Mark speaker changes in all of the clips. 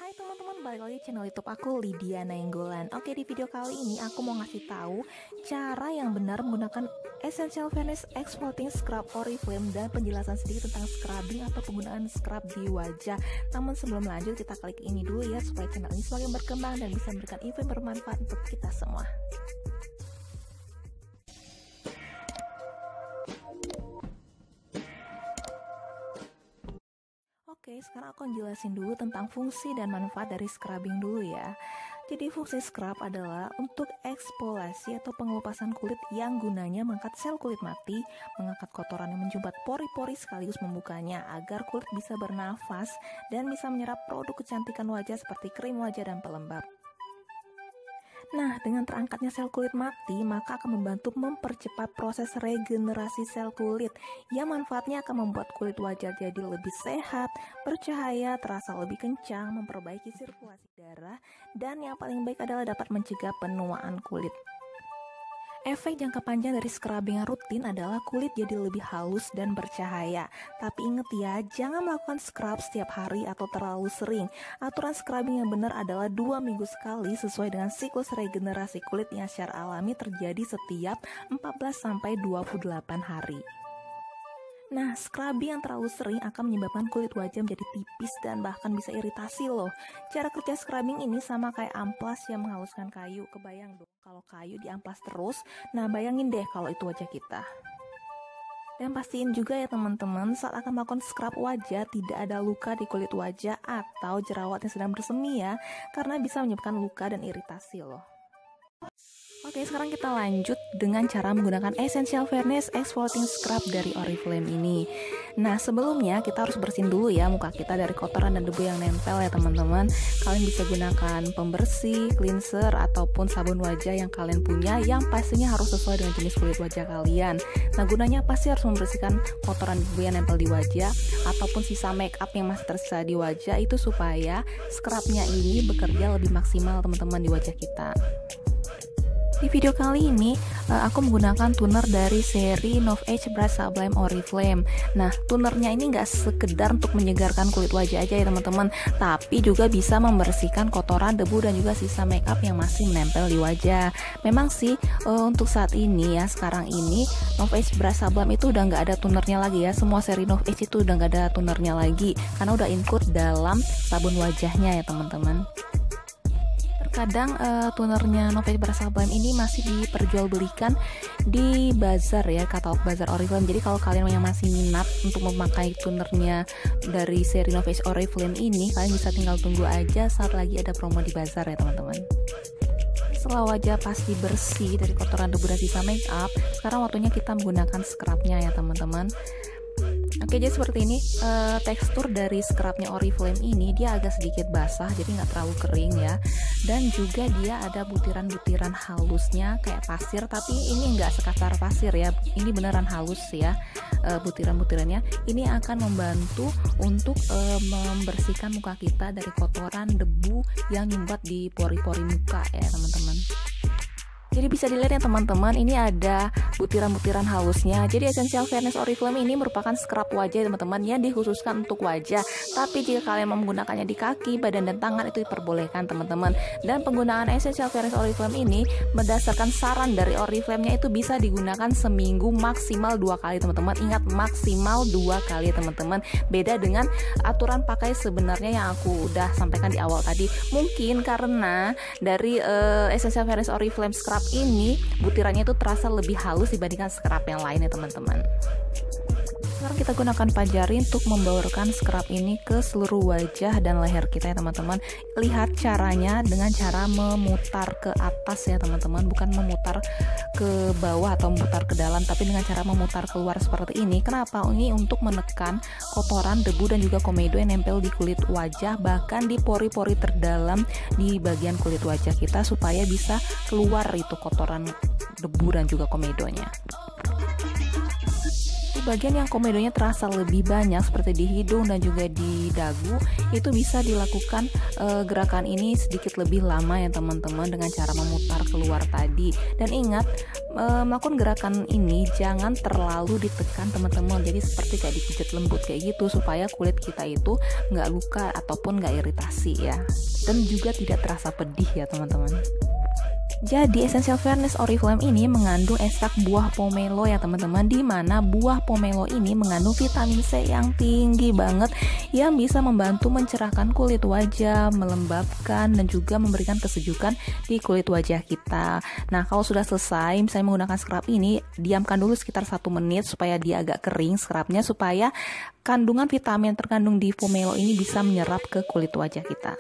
Speaker 1: Hai teman-teman, balik lagi channel YouTube aku, Lydia Nainggolan. Oke, di video kali ini aku mau ngasih tahu cara yang benar menggunakan Essential Fairness Exfoliating Scrub Oriflame dan penjelasan sedikit tentang scrubbing atau penggunaan scrub di wajah. Namun sebelum lanjut, kita klik ini dulu ya supaya channel ini semakin berkembang dan bisa memberikan info yang bermanfaat untuk kita semua. Oke, sekarang aku jelasin dulu tentang fungsi dan manfaat dari scrubbing dulu ya. Jadi fungsi scrub adalah untuk eksfoliasi atau pengelupasan kulit yang gunanya mengangkat sel kulit mati, mengangkat kotoran yang menjumpat pori-pori sekaligus membukanya agar kulit bisa bernafas dan bisa menyerap produk kecantikan wajah seperti krim wajah dan pelembab. Nah, dengan terangkatnya sel kulit mati, maka akan membantu mempercepat proses regenerasi sel kulit yang manfaatnya akan membuat kulit wajah jadi lebih sehat, bercahaya, terasa lebih kencang, memperbaiki sirkulasi darah, dan yang paling baik adalah dapat mencegah penuaan kulit. Efek jangka panjang dari scrubbing yang rutin adalah kulit jadi lebih halus dan bercahaya. Tapi ingat ya, jangan melakukan scrub setiap hari atau terlalu sering. Aturan scrubbing yang benar adalah 2 minggu sekali sesuai dengan siklus regenerasi kulit yang secara alami terjadi setiap 14-28 hari. Nah, scrubbing yang terlalu sering akan menyebabkan kulit wajah menjadi tipis dan bahkan bisa iritasi loh. Cara kerja scrubbing ini sama kayak amplas yang menghaluskan kayu. Kebayang dong kalau kayu diamplas terus. Nah, bayangin deh kalau itu wajah kita. Dan pastiin juga ya teman-teman, saat akan melakukan scrub wajah tidak ada luka di kulit wajah atau jerawat yang sedang bersemi ya, karena bisa menyebabkan luka dan iritasi loh. Oke, sekarang kita lanjut dengan cara menggunakan Essential Fairness Exfoliating Scrub dari Oriflame ini. Nah, sebelumnya kita harus bersihin dulu ya muka kita dari kotoran dan debu yang nempel ya teman-teman. Kalian bisa gunakan pembersih, cleanser, ataupun sabun wajah yang kalian punya yang pastinya harus sesuai dengan jenis kulit wajah kalian. Nah, gunanya pasti harus membersihkan kotoran debu yang nempel di wajah ataupun sisa make up yang masih tersisa di wajah itu supaya scrubnya ini bekerja lebih maksimal teman-teman di wajah kita. Di video kali ini aku menggunakan toner dari seri Nov Age Brush Sublime Oriflame. Nah, tonernya ini nggak sekedar untuk menyegarkan kulit wajah aja ya teman-teman, tapi juga bisa membersihkan kotoran, debu dan juga sisa makeup yang masih menempel di wajah. Memang sih untuk saat ini ya, sekarang ini Nov Age Brush Sublime itu udah nggak ada tonernya lagi ya. Semua seri Nov Age itu udah nggak ada tonernya lagi karena udah include dalam sabun wajahnya ya teman-teman. Kadang tonernya Nov Age Brush Sublime ini masih diperjualbelikan di bazar ya, katalog bazar Oriflame. Jadi kalau kalian yang masih minat untuk memakai tonernya dari seri Nov Age Oriflame ini, kalian bisa tinggal tunggu aja saat lagi ada promo di bazar ya teman-teman. Setelah wajah pasti bersih dari kotoran, debu dan sisa make up, sekarang waktunya kita menggunakan scrubnya ya teman-teman. Oke, jadi seperti ini tekstur dari scrubnya Oriflame ini, dia agak sedikit basah jadi nggak terlalu kering ya, dan juga dia ada butiran-butiran halusnya kayak pasir, tapi ini nggak sekasar pasir ya, ini beneran halus ya. Butiran-butirannya ini akan membantu untuk membersihkan muka kita dari kotoran, debu yang nyumbat di pori-pori muka ya teman-teman. Jadi bisa dilihat ya teman-teman, ini ada butiran-butiran halusnya. Jadi Essential Fairness Oriflame ini merupakan scrub wajah teman-teman yang dikhususkan untuk wajah. Tapi jika kalian mau menggunakannya di kaki, badan dan tangan itu diperbolehkan teman-teman. Dan penggunaan Essential Fairness Oriflame ini berdasarkan saran dari Oriflame-nya itu bisa digunakan seminggu maksimal 2 kali teman-teman. Ingat, maksimal 2 kali teman-teman. Beda dengan aturan pakai sebenarnya yang aku udah sampaikan di awal tadi. Mungkin karena dari Essential Fairness Oriflame scrub ini butirannya itu terasa lebih halus dibandingkan scrub yang lain ya teman-teman. Sekarang kita gunakan pajari untuk membaurkan scrub ini ke seluruh wajah dan leher kita ya teman-teman. Lihat caranya dengan cara memutar ke atas ya teman-teman, bukan memutar ke bawah atau memutar ke dalam, tapi dengan cara memutar keluar seperti ini. Kenapa? Ini untuk menekan kotoran, debu dan juga komedo yang nempel di kulit wajah, bahkan di pori-pori terdalam di bagian kulit wajah kita supaya bisa keluar itu kotoran, debu dan juga komedonya. bagian yang komedonya terasa lebih banyak seperti di hidung dan juga di dagu, itu bisa dilakukan gerakan ini sedikit lebih lama ya teman-teman, dengan cara memutar keluar tadi. Dan ingat, melakukan gerakan ini jangan terlalu ditekan teman-teman, jadi seperti kayak dipijat lembut kayak gitu, supaya kulit kita itu nggak luka ataupun nggak iritasi ya, dan juga tidak terasa pedih ya teman-teman. Jadi Essential Fairness Oriflame ini mengandung ekstrak buah pomelo ya teman-teman, di mana buah pomelo ini mengandung vitamin C yang tinggi banget yang bisa membantu mencerahkan kulit wajah, melembabkan dan juga memberikan kesejukan di kulit wajah kita. Nah, kalau sudah selesai misalnya menggunakan scrub ini, diamkan dulu sekitar 1 menit supaya dia agak kering scrubnya, supaya kandungan vitamin terkandung di pomelo ini bisa menyerap ke kulit wajah kita.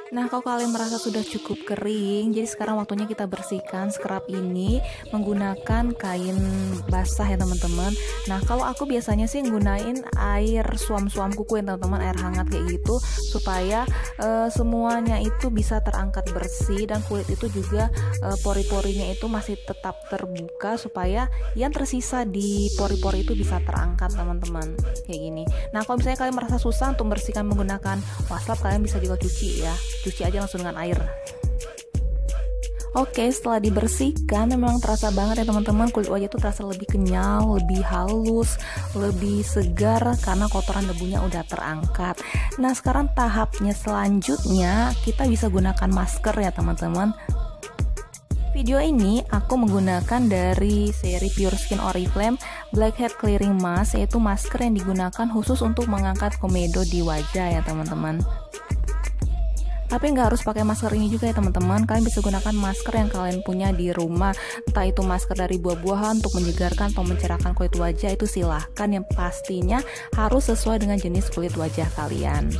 Speaker 1: Nah, kalau kalian merasa sudah cukup kering, jadi sekarang waktunya kita bersihkan scrub ini menggunakan kain basah ya teman-teman. Nah, kalau aku biasanya sih gunain air suam-suam kuku ya teman-teman, air hangat kayak gitu, supaya semuanya itu bisa terangkat bersih dan kulit itu juga pori-porinya itu masih tetap terbuka, supaya yang tersisa di pori-pori itu bisa terangkat teman-teman, kayak gini. Nah, kalau misalnya kalian merasa susah untuk membersihkan menggunakan wastafel, kalian bisa juga cuci ya, cuci aja langsung dengan air. Oke, setelah dibersihkan memang terasa banget ya teman-teman, kulit wajah itu terasa lebih kenyal, lebih halus, lebih segar karena kotoran debunya udah terangkat. Nah, sekarang tahapnya selanjutnya kita bisa gunakan masker ya teman-teman. Video ini aku menggunakan dari seri Pure Skin Oriflame Blackhead Clearing Mask, yaitu masker yang digunakan khusus untuk mengangkat komedo di wajah ya teman-teman. Tapi nggak harus pakai masker ini juga ya teman-teman, kalian bisa gunakan masker yang kalian punya di rumah, entah itu masker dari buah-buahan untuk menyegarkan atau mencerahkan kulit wajah, itu silahkan, yang pastinya harus sesuai dengan jenis kulit wajah kalian.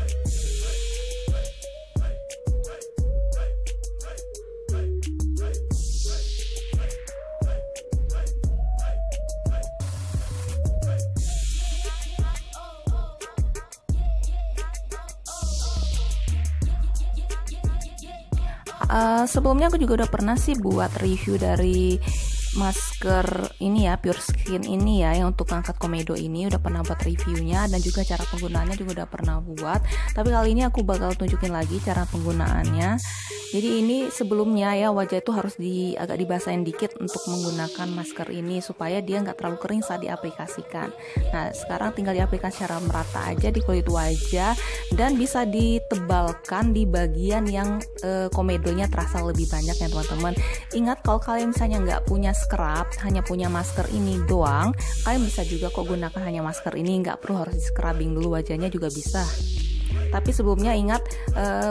Speaker 1: Sebelumnya aku juga udah pernah sih buat review dari masker ini ya, Pure Skin ini ya, yang untuk angkat komedo ini udah pernah buat reviewnya, dan juga cara penggunaannya juga udah pernah buat. Tapi kali ini aku bakal tunjukin lagi cara penggunaannya. Jadi ini sebelumnya ya, wajah itu harus agak dibasahin dikit untuk menggunakan masker ini, supaya dia nggak terlalu kering saat diaplikasikan. Nah, sekarang tinggal diaplikasi secara merata aja di kulit wajah, dan bisa ditebalkan di bagian yang komedonya terasa lebih banyak ya teman-teman. Ingat, kalau kalian misalnya nggak punya scrub, hanya punya masker ini doang, kalian bisa juga kok gunakan hanya masker ini, nggak perlu harus di scrubbing dulu wajahnya juga bisa. Tapi sebelumnya ingat,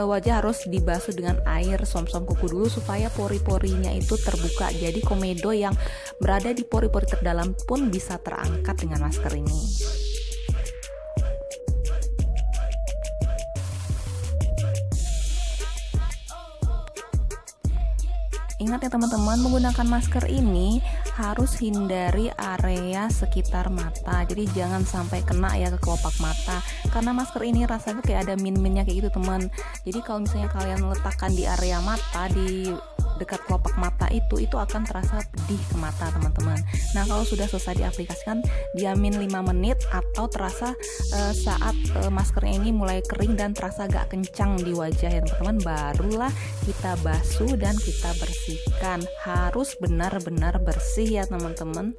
Speaker 1: wajah harus dibasuh dengan air som-som kuku dulu supaya pori-porinya itu terbuka, jadi komedo yang berada di pori-pori terdalam pun bisa terangkat dengan masker ini. Ingat ya teman-teman, menggunakan masker ini harus hindari area sekitar mata. Jadi jangan sampai kena ya ke kelopak mata, karena masker ini rasanya kayak ada min-minnya kayak gitu teman. Jadi kalau misalnya kalian letakkan di area mata, di dekat kelopak mata itu akan terasa pedih ke mata teman-teman. Nah, kalau sudah selesai diaplikasikan, diamin 5 menit atau terasa saat maskernya ini mulai kering dan terasa agak kencang di wajah ya teman-teman, barulah kita basuh dan kita bersihkan. Harus benar-benar bersih ya teman-teman.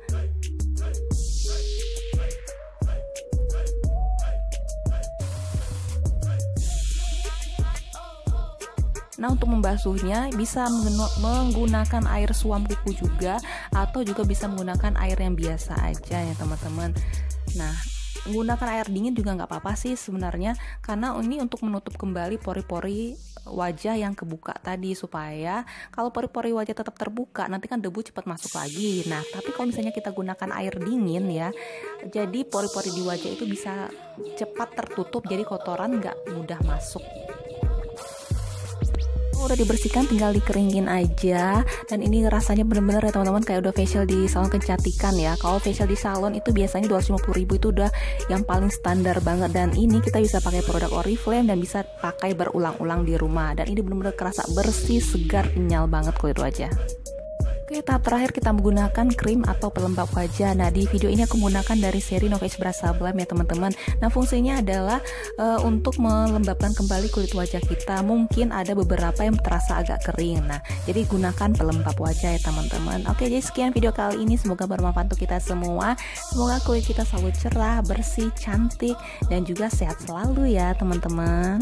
Speaker 1: Nah, untuk membasuhnya bisa menggunakan air suam kuku juga, atau juga bisa menggunakan air yang biasa aja ya teman-teman. Nah, menggunakan air dingin juga nggak apa-apa sih sebenarnya, karena ini untuk menutup kembali pori-pori wajah yang kebuka tadi, supaya kalau pori-pori wajah tetap terbuka, nanti kan debu cepat masuk lagi. Nah, tapi kalau misalnya kita gunakan air dingin ya, jadi pori-pori di wajah itu bisa cepat tertutup, jadi kotoran nggak mudah masuk. Udah dibersihkan, tinggal dikeringin aja, dan ini rasanya bener-bener ya teman-teman kayak udah facial di salon kecantikan ya. Kalau facial di salon itu biasanya 250.000 itu udah yang paling standar banget, dan ini kita bisa pakai produk Oriflame dan bisa pakai berulang-ulang di rumah, dan ini bener-bener kerasa bersih, segar, kenyal banget kulit wajah. Oke, tahap terakhir kita menggunakan krim atau pelembab wajah. Nah, di video ini aku menggunakan dari seri Novage Brush Sublime ya teman-teman. Nah, fungsinya adalah untuk melembabkan kembali kulit wajah kita. Mungkin ada beberapa yang terasa agak kering. Nah, jadi gunakan pelembab wajah ya teman-teman. Oke, jadi sekian video kali ini. Semoga bermanfaat untuk kita semua. Semoga kulit kita selalu cerah, bersih, cantik, dan juga sehat selalu ya teman-teman.